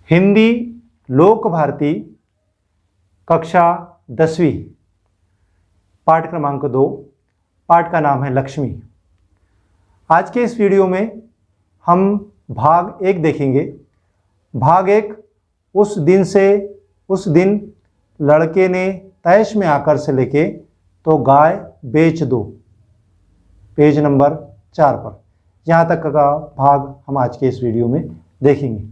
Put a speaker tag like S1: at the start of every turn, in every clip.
S1: हिंदी लोक भारती कक्षा 10वीं पाठ क्रमांक 2। पाठ का नाम है लक्ष्मी। आज के इस वीडियो में हम भाग 1 देखेंगे। भाग 1 उस दिन लड़के ने तैश में आकर से लेके तो गाय बेच दो, पेज नंबर 4 पर। यहाँ तक का भाग हम आज के इस वीडियो में देखेंगे।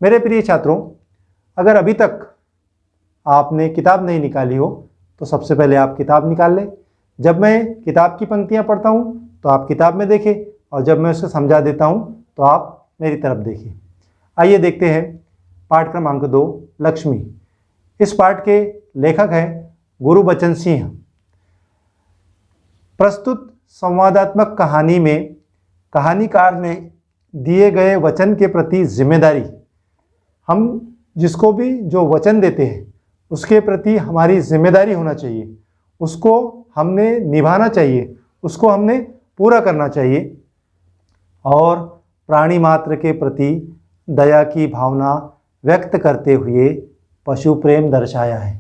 S1: मेरे प्रिय छात्रों, अगर अभी तक आपने किताब नहीं निकाली हो तो सबसे पहले आप किताब निकाल लें। जब मैं किताब की पंक्तियाँ पढ़ता हूँ तो आप किताब में देखें और जब मैं उसे समझा देता हूँ तो आप मेरी तरफ देखें। आइए देखते हैं पाठ क्रमांक 2 लक्ष्मी। इस पाठ के लेखक हैं गुरुबचन सिंह। प्रस्तुत संवादात्मक कहानी में कहानीकार ने दिए गए वचन के प्रति जिम्मेदारी, हम जिसको भी जो वचन देते हैं उसके प्रति हमारी जिम्मेदारी होना चाहिए, उसको हमने निभाना चाहिए, उसको हमने पूरा करना चाहिए। और प्राणी मात्र के प्रति दया की भावना व्यक्त करते हुए पशु प्रेम दर्शाया है।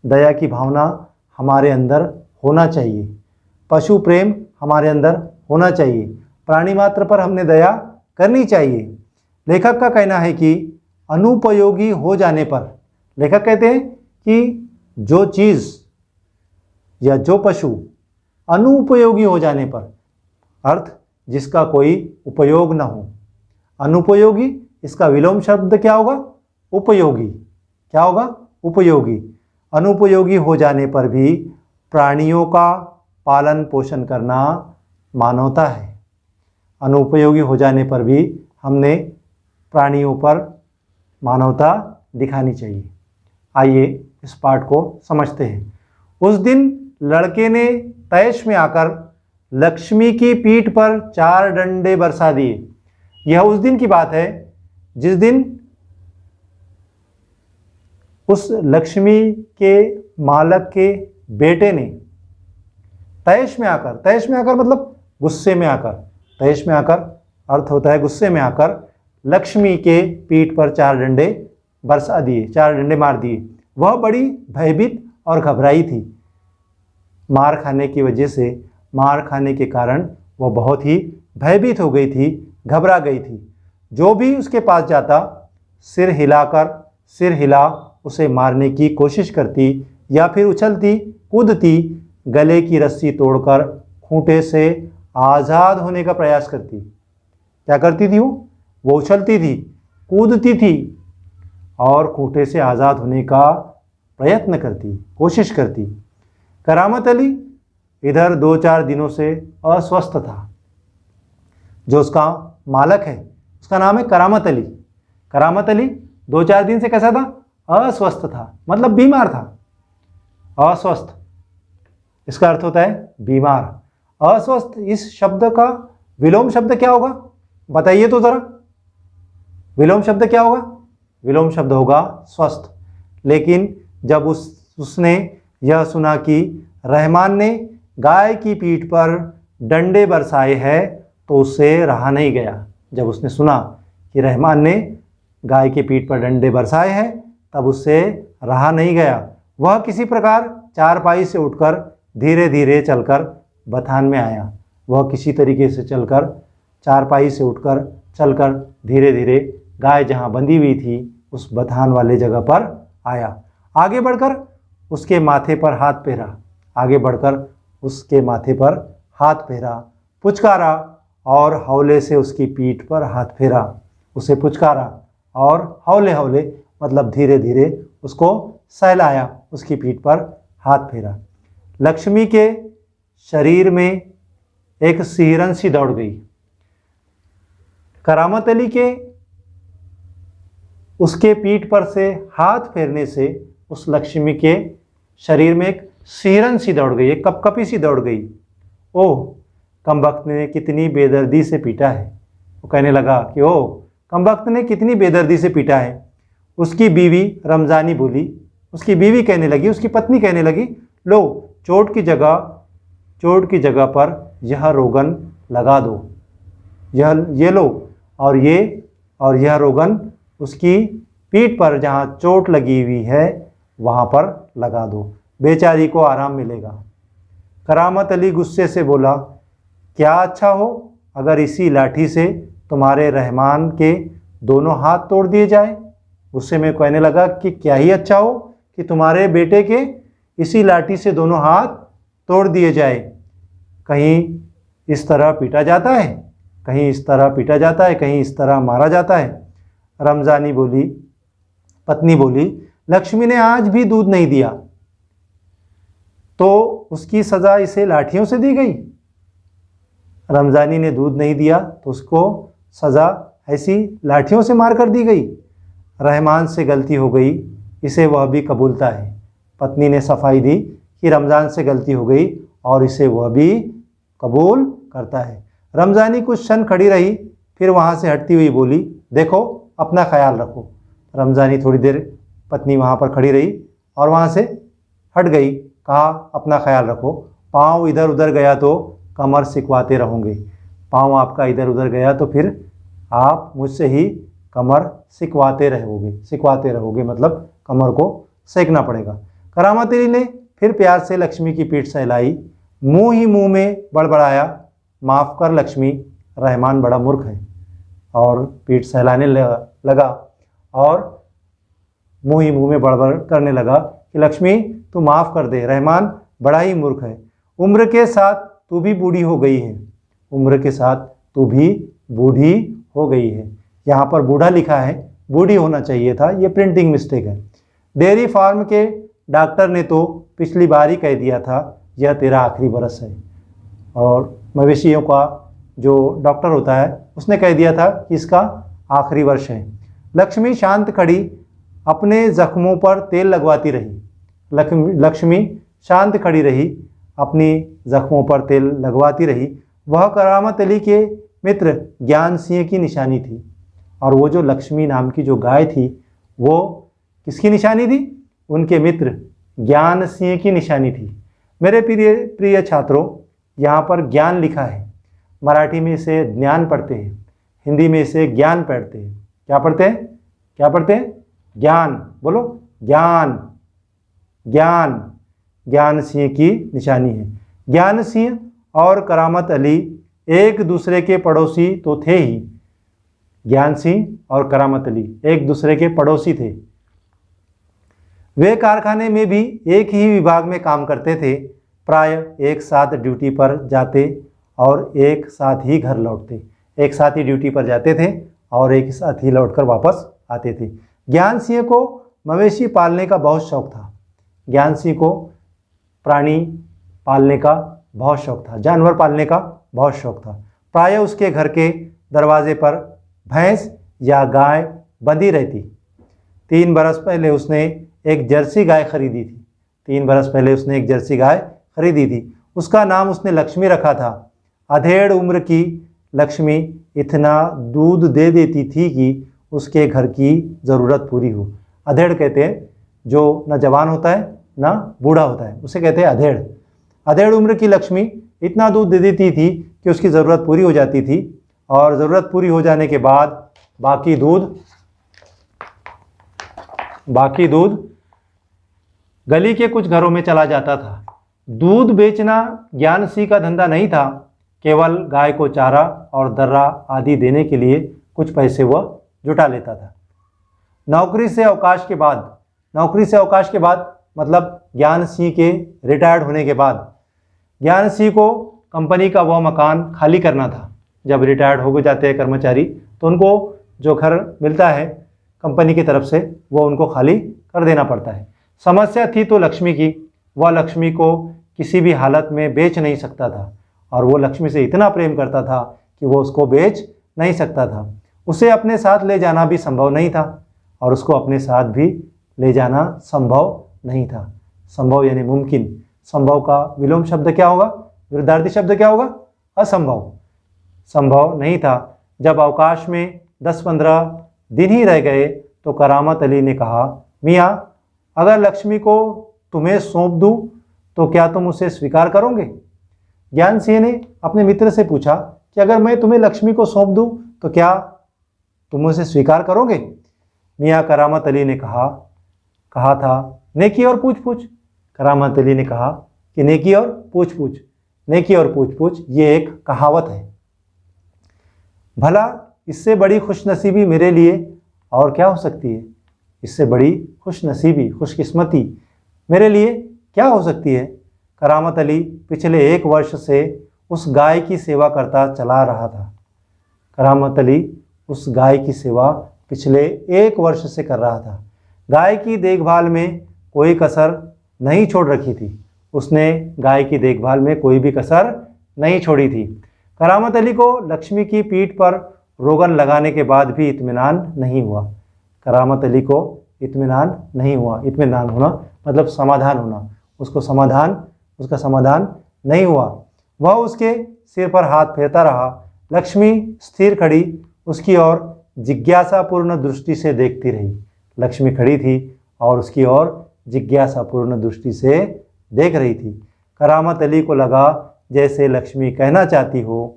S1: दया की भावना हमारे अंदर होना चाहिए, पशु प्रेम हमारे अंदर होना चाहिए, प्राणी मात्र पर हमने दया करनी चाहिए। लेखक का कहना है कि अनुपयोगी हो जाने पर, लेखक कहते हैं कि जो चीज़ या जो पशु अनुपयोगी हो जाने पर, अर्थ जिसका कोई उपयोग न हो। अनुपयोगी, इसका विलोम शब्द क्या होगा? उपयोगी। क्या होगा? उपयोगी। अनुपयोगी हो जाने पर भी प्राणियों का पालन पोषण करना मानवता है। अनुपयोगी हो जाने पर भी हमने प्राणियों पर मानवता दिखानी चाहिए। आइए इस पाठ को समझते हैं। उस दिन लड़के ने तैश में आकर लक्ष्मी की पीठ पर 4 डंडे बरसा दिए। यह उस दिन की बात है जिस दिन उस लक्ष्मी के मालक के बेटे ने तैश में आकर मतलब गुस्से में आकर, तैश में आकर अर्थ होता है गुस्से में आकर, लक्ष्मी के पीठ पर 4 डंडे बरसा दिए, 4 डंडे मार दिए। वह बड़ी भयभीत और घबराई थी। मार खाने की वजह से, मार खाने के कारण वह बहुत ही भयभीत हो गई थी, घबरा गई थी। जो भी उसके पास जाता सिर हिला उसे मारने की कोशिश करती या फिर उछलती कूदती, गले की रस्सी तोड़कर खूंटे से आज़ाद होने का प्रयास करती। क्या करती थी? वो उछलती थी, कूदती थी और खूंटे से आज़ाद होने का प्रयत्न करती, कोशिश करती। करामत अली इधर 2-4 दिनों से अस्वस्थ था। जो उसका मालक है उसका नाम है करामत अली। करामत अली 2-4 दिन से कैसा था? अस्वस्थ था, मतलब बीमार था। अस्वस्थ इसका अर्थ होता है बीमार। अस्वस्थ इस शब्द का विलोम शब्द क्या होगा? बताइए तो जरा, विलोम शब्द क्या होगा? विलोम शब्द होगा स्वस्थ। लेकिन जब उसने यह सुना कि रहमान ने गाय की पीठ पर डंडे बरसाए हैं तो उससे रहा नहीं गया। जब उसने सुना कि रहमान ने गाय की पीठ पर डंडे बरसाए हैं तब उससे रहा नहीं गया। वह किसी प्रकार चारपाई से उठकर धीरे धीरे चलकर बथान में आया। वह किसी तरीके से चलकर, चारपाई से उठकर चलकर धीरे धीरे गाय जहाँ बंधी हुई थी उस बथान वाले जगह पर आया। आगे बढ़कर उसके माथे पर हाथ फेरा, आगे बढ़कर उसके माथे पर हाथ फेरा, पुचकारा और हौले से उसकी पीठ पर हाथ फेरा। उसे पुचकारा और हौले हौले मतलब धीरे धीरे उसको सहलाया, उसकी पीठ पर हाथ फेरा। लक्ष्मी के शरीर में एक सिहरन सी दौड़ गई। करामत अली के उसके पीठ पर से हाथ फेरने से उस लक्ष्मी के शरीर में एक सिहरन सी दौड़ गई, एक कपकपी सी दौड़ गई। ओह, कमबख्त ने कितनी बेदर्दी से पीटा है। वो कहने लगा कि ओह, कमबख्त ने कितनी बेदर्दी से पीटा है। उसकी बीवी रमज़ानी बोली, उसकी बीवी कहने लगी, उसकी पत्नी कहने लगी, लो चोट की जगह पर यह रोगन लगा दो, ये लो और यह रोगन उसकी पीठ पर जहाँ चोट लगी हुई है वहाँ पर लगा दो, बेचारी को आराम मिलेगा। करामत अली गुस्से से बोला, क्या अच्छा हो अगर इसी लाठी से तुम्हारे रहमान के दोनों हाथ तोड़ दिए जाए। गुस्से में कहने लगा कि क्या ही अच्छा हो कि तुम्हारे बेटे के इसी लाठी से दोनों हाथ तोड़ दिए जाए। कहीं इस तरह पीटा जाता है, कहीं इस तरह पीटा जाता है, कहीं इस तरह मारा जाता है। रमजानी बोली, पत्नी बोली, लक्ष्मी ने आज भी दूध नहीं दिया तो उसकी सज़ा इसे लाठियों से दी गई। रमजानी ने दूध नहीं दिया तो उसको सज़ा ऐसी लाठियों से मार कर दी गई। रहमान से गलती हो गई, इसे वह भी कबूलता है। पत्नी ने सफाई दी कि रमज़ान से गलती हो गई और इसे वह भी कबूल करता है। रमजानी कुछ क्षण खड़ी रही, फिर वहाँ से हटती हुई बोली, देखो अपना ख्याल रखो। रमजानी थोड़ी देर पत्नी वहाँ पर खड़ी रही और वहाँ से हट गई। कहा, अपना ख्याल रखो, पाँव इधर उधर गया तो कमर सिकवाते रहोगे। पाँव आपका इधर उधर गया तो फिर आप मुझसे ही कमर सिकवाते रहोगे, मतलब कमर को सेकना पड़ेगा। करामत अली ने फिर प्यार से लक्ष्मी की पीठ सहलाई, मुंह ही मुंह में बड़बड़ाया, माफ़ कर लक्ष्मी, रहमान बड़ा मूर्ख है। और पीठ सहलाने लगा और मुंह ही मुंह में बड़बड़ करने लगा कि लक्ष्मी तू माफ़ कर दे, रहमान बड़ा ही मूर्ख है। उम्र के साथ तू भी बूढ़ी हो गई है, उम्र के साथ तू भी बूढ़ी हो गई है। यहाँ पर बूढ़ा लिखा है, बूढ़ी होना चाहिए था, ये प्रिंटिंग मिस्टेक है। डेयरी फार्म के डॉक्टर ने तो पिछली बार ही कह दिया था यह तेरा आखिरी बरस है। और मवेशियों का जो डॉक्टर होता है उसने कह दिया था कि इसका आखिरी वर्ष है। लक्ष्मी शांत खड़ी अपने जख्मों पर तेल लगवाती रही। लक्ष्मी शांत खड़ी रही, अपनी जख्मों पर तेल लगवाती रही। वह करामत अली के मित्र ज्ञान सिंह की निशानी थी। और वो जो लक्ष्मी नाम की जो गाय थी वो किसकी निशानी थी? उनके मित्र ज्ञान सिंह की निशानी थी। मेरे प्रिय छात्रों, यहाँ पर ज्ञान लिखा है, मराठी में इसे ज्ञान पढ़ते हैं, हिंदी में इसे ज्ञान पढ़ते हैं। क्या पढ़ते हैं? क्या पढ़ते हैं? ज्ञान। बोलो, ज्ञान। ज्ञान ज्ञान सिंह की निशानी है। ज्ञान सिंह और करामत अली एक दूसरे के पड़ोसी तो थे ही। ज्ञान सिंह और करामत अली एक दूसरे के पड़ोसी थे। वे कारखाने में भी एक ही विभाग में काम करते थे। प्राय एक साथ ड्यूटी पर जाते और एक साथ ही घर लौटते। एक साथ ही ड्यूटी पर जाते थे और एक साथ ही लौटकर वापस आते थे। ज्ञान सिंह को मवेशी पालने का बहुत शौक था। ज्ञान सिंह को प्राणी पालने का बहुत शौक था, जानवर पालने का बहुत शौक था। प्राय उसके घर के दरवाजे पर भैंस या गाय बंधी रहती। 3 बरस पहले उसने एक जर्सी गाय खरीदी थी। 3 बरस पहले उसने एक जर्सी गाय खरीदी थी। उसका नाम उसने लक्ष्मी रखा था। अधेड़ उम्र की लक्ष्मी इतना दूध दे देती थी कि उसके घर की ज़रूरत पूरी हो। अधेड़ कहते हैं जो न जवान होता है ना बूढ़ा होता है, उसे कहते हैं अधेड़। अधेड़ उम्र की लक्ष्मी इतना दूध दे देती थी कि उसकी ज़रूरत पूरी हो जाती थी और ज़रूरत पूरी हो जाने के बाद बाकी दूध गली के कुछ घरों में चला जाता था। दूध बेचना ज्ञान सिंह का धंधा नहीं था, केवल गाय को चारा और दर्रा आदि देने के लिए कुछ पैसे वह जुटा लेता था। नौकरी से अवकाश के बाद मतलब ज्ञान सिंह के रिटायर्ड होने के बाद ज्ञान सिंह को कंपनी का वह मकान खाली करना था। जब रिटायर्ड हो जाते हैं कर्मचारी तो उनको जो घर मिलता है कंपनी की तरफ से वो उनको खाली कर देना पड़ता है। समस्या थी तो लक्ष्मी की। वह लक्ष्मी को किसी भी हालत में बेच नहीं सकता था और वो लक्ष्मी से इतना प्रेम करता था कि वो उसको बेच नहीं सकता था। उसे अपने साथ ले जाना भी संभव नहीं था और उसको अपने साथ भी ले जाना संभव नहीं था। संभव यानी मुमकिन। संभव का विलोम शब्द क्या होगा? विरुद्धार्थी शब्द क्या होगा? असंभव। संभव नहीं था। जब अवकाश में 10-15 दिन ही रह गए तो करामत अली ने कहा, मियाँ अगर लक्ष्मी को तुम्हें सौंप दूँ तो क्या तुम उसे स्वीकार करोगे? ज्ञान सिंह ने अपने मित्र से पूछा कि अगर मैं तुम्हें लक्ष्मी को सौंप दूँ तो क्या तुम उसे स्वीकार करोगे? मियाँ करामत अली ने कहा था, नेकी और पूछ पूछ। करामत अली ने कहा कि नेकी और पूछ पूछ, नेकी और पूछ पूछ ये एक कहावत है। भला इससे बड़ी खुशनसीबी मेरे लिए और क्या हो सकती है? इससे बड़ी खुशनसीबी, खुशकिस्मती मेरे लिए क्या हो सकती है? करामत अली पिछले 1 वर्ष से उस गाय की सेवा करता चला रहा था। करामत अली उस गाय की सेवा पिछले 1 वर्ष से कर रहा था। गाय की देखभाल में कोई कसर नहीं छोड़ रखी थी। उसने गाय की देखभाल में कोई भी कसर नहीं छोड़ी थी। करामत अली को लक्ष्मी की पीठ पर रोगन लगाने के बाद भी इत्मीनान नहीं हुआ। करामत अली को इत्मीनान नहीं हुआ। इत्मीनान होना मतलब समाधान होना। उसका समाधान नहीं हुआ। वह उसके सिर पर हाथ फेरता रहा। लक्ष्मी स्थिर खड़ी उसकी ओर जिज्ञासापूर्ण दृष्टि से देखती रही। लक्ष्मी खड़ी थी और उसकी ओर जिज्ञासापूर्ण दृष्टि से देख रही थी। करामत अली को लगा जैसे लक्ष्मी कहना चाहती हो,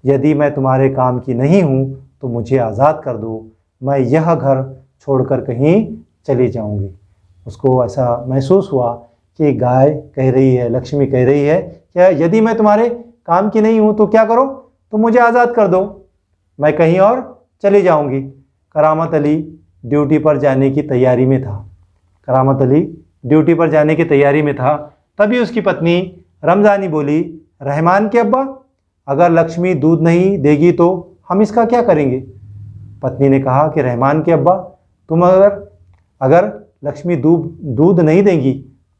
S1: यदि मैं तुम्हारे काम की नहीं हूँ तो मुझे आज़ाद कर दो, मैं यह घर छोड़कर कहीं चली जाऊँगी। उसको ऐसा महसूस हुआ कि गाय कह रही है, लक्ष्मी कह रही है कि यदि मैं तुम्हारे काम की नहीं हूँ तो क्या करो, तुम मुझे आज़ाद कर दो, मैं कहीं और चली जाऊँगी। करामत अली ड्यूटी पर जाने की तैयारी में था। करामत अली ड्यूटी पर जाने की तैयारी में था। तभी उसकी पत्नी रमज़ानी बोली, रहमान के अब्बा, अगर लक्ष्मी दूध नहीं देगी तो हम इसका क्या करेंगे? पत्नी ने कहा कि रहमान के अब्बा, तुम अगर लक्ष्मी दूध नहीं देंगी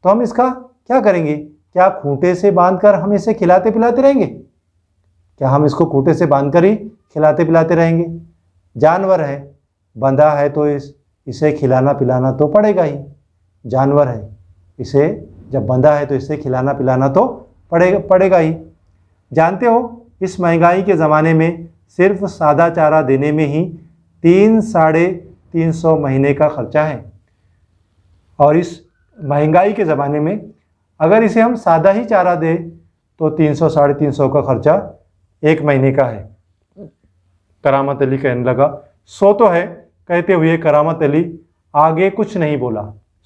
S1: तो हम इसका क्या करेंगे? क्या खूंटे से बांधकर हम इसे खिलाते पिलाते रहेंगे? क्या हम इसको खूंटे से बांधकर ही खिलाते पिलाते रहेंगे? जानवर है, बंधा है तो इसे खिलाना पिलाना तो पड़ेगा ही। जानवर है, इसे जब बंधा है तो इसे खिलाना पिलाना तो पड़ेगा ही। जानते हो, इस महंगाई के ज़माने में सिर्फ सादा चारा देने में ही 300-350 महीने का खर्चा है। और इस महंगाई के ज़माने में अगर इसे हम सादा ही चारा दें तो 300-350 का खर्चा 1 महीने का है। करामत अली कहने लगा, सो तो है। कहते हुए करामत अली आगे कुछ नहीं बोला।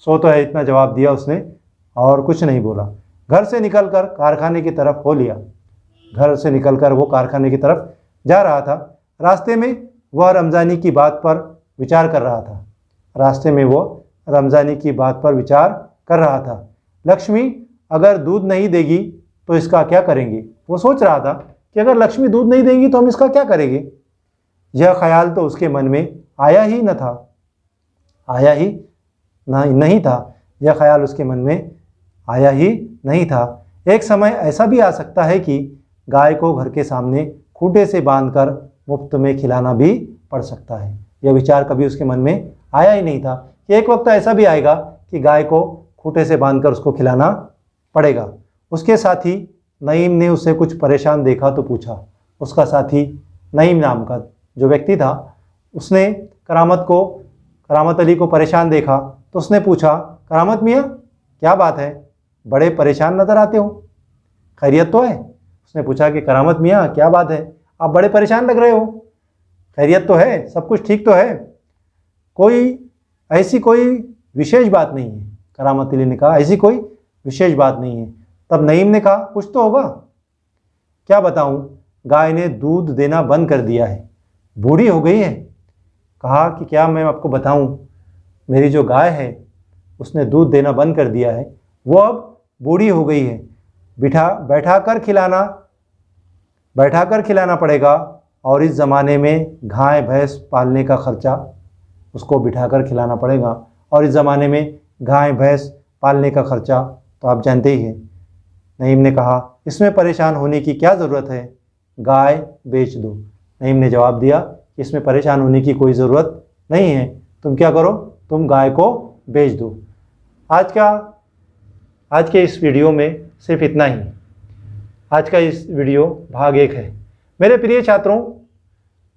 S1: सो तो है इतना जवाब दिया उसने और कुछ नहीं बोला। घर से निकलकर कारखाने की तरफ हो लिया। घर से निकलकर वो कारखाने की तरफ जा रहा था। रास्ते में वह रमज़ानी की बात पर विचार कर रहा था। रास्ते में वो रमज़ानी की बात पर विचार कर रहा था। लक्ष्मी अगर दूध नहीं देगी तो इसका क्या करेंगे? वो सोच रहा था कि अगर लक्ष्मी दूध नहीं देगी तो हम इसका क्या करेंगे? यह ख्याल तो उसके मन में आया ही न था, आया ही नहीं था। यह ख्याल उसके मन में आया ही नहीं था। एक समय ऐसा भी आ सकता है कि गाय को घर के सामने खूंटे से बांधकर मुफ्त में खिलाना भी पड़ सकता है। यह विचार कभी उसके मन में आया ही नहीं था कि एक वक्त ऐसा भी आएगा कि गाय को खूंटे से बांधकर उसको खिलाना पड़ेगा। उसके साथी नईम ने उसे कुछ परेशान देखा तो पूछा। उसका साथी नईम नाम का जो व्यक्ति था, उसने करामत अली को परेशान देखा तो उसने पूछा, करामत मियाँ, क्या बात है, बड़े परेशान नज़र आते हो, खैरियत तो है? उसने पूछा कि करामत मियाँ, क्या बात है, आप बड़े परेशान लग रहे हो, खैरियत तो है, सब कुछ ठीक तो है? ऐसी कोई विशेष बात नहीं है। करामत अली ने कहा, ऐसी कोई विशेष बात नहीं है। तब नईम ने कहा, कुछ तो होगा। क्या बताऊं, गाय ने दूध देना बंद कर दिया है, बूढ़ी हो गई है। कहा कि क्या मैं आपको बताऊं, मेरी जो गाय है उसने दूध देना बंद कर दिया है, वो अब बूढ़ी हो गई है। बैठाकर खिलाना पड़ेगा और इस ज़माने में गाय भैंस पालने का खर्चा उसको बिठाकर खिलाना पड़ेगा और इस ज़माने में गाय भैंस पालने का खर्चा तो आप जानते ही हैं। नईम ने कहा, इसमें परेशान होने की क्या ज़रूरत है, गाय बेच दो। नईम ने जवाब दिया कि इसमें परेशान होने की कोई ज़रूरत नहीं है, तुम क्या करो, तुम गाय को बेच दो। आज के इस वीडियो में सिर्फ इतना ही। आज का इस वीडियो भाग 1 है। मेरे प्रिय छात्रों,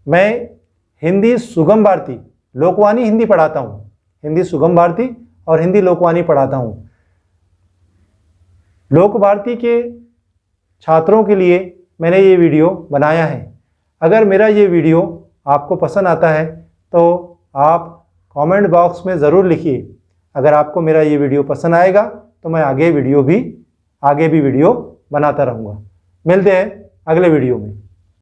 S1: मैं हिंदी सुगम भारती लोकवाणी हिंदी पढ़ाता हूँ। हिंदी सुगम भारती और हिंदी लोकवाणी पढ़ाता हूँ। लोक भारती के छात्रों के लिए मैंने ये वीडियो बनाया है। अगर मेरा ये वीडियो आपको पसंद आता है तो आप कमेंट बॉक्स में ज़रूर लिखिए। अगर आपको मेरा ये वीडियो पसंद आएगा तो मैं आगे भी वीडियो बनाता रहूँगा। मिलते हैं अगले वीडियो में।